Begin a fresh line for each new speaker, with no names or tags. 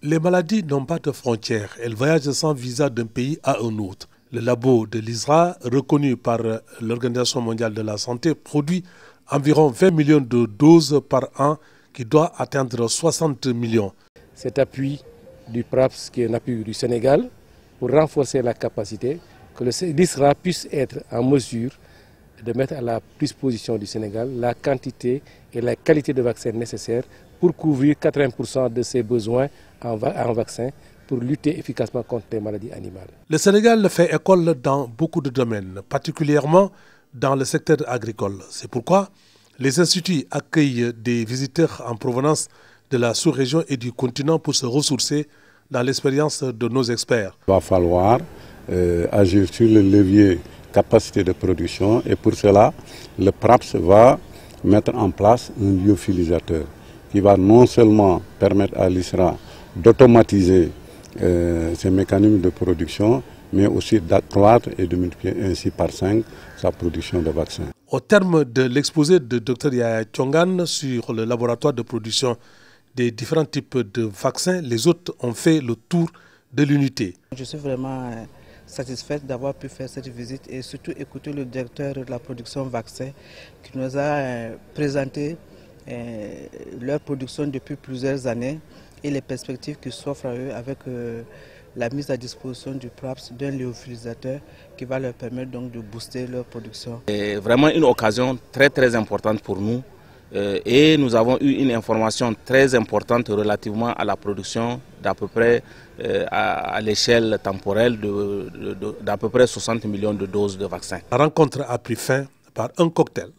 Les maladies n'ont pas de frontières. Elles voyagent sans visa d'un pays à un autre. Le labo de l'ISRA, reconnu par l'Organisation mondiale de la santé, produit environ 20 millions de doses par an qui doit atteindre 60 millions.
Cet appui du PRAPS, qui est un appui du Sénégal, pour renforcer la capacité, que l'ISRA puisse être en mesure de mettre à la disposition du Sénégal la quantité et la qualité de vaccins nécessaires pour couvrir 80% de ses besoins en vaccins pour lutter efficacement contre les maladies animales.
Le Sénégal fait école dans beaucoup de domaines, particulièrement dans le secteur agricole. C'est pourquoi les instituts accueillent des visiteurs en provenance de la sous-région et du continent pour se ressourcer dans l'expérience de nos experts.
Il va falloir agir sur le levier capacité de production et pour cela, le PRAPS va mettre en place un lyophilisateur qui va non seulement permettre à l'ISRA d'automatiser ses mécanismes de production, mais aussi d'accroître et de multiplier ainsi par 5 sa production de vaccins.
Au terme de l'exposé de Dr Yaya Thiongan sur le laboratoire de production des différents types de vaccins, les autres ont fait le tour de l'unité.
Je suis vraiment satisfaite d'avoir pu faire cette visite et surtout écouter le directeur de la production vaccin qui nous a présenté leur production depuis plusieurs années et les perspectives qui s'offrent à eux avec la mise à disposition du PRAPS d'un lyophilisateur qui va leur permettre donc de booster leur production.
C'est vraiment une occasion très importante pour nous et nous avons eu une information très importante relativement à la production d'à peu près à l'échelle temporelle d'à peu près 60 millions de doses de vaccins.
La rencontre a pris fin par un cocktail.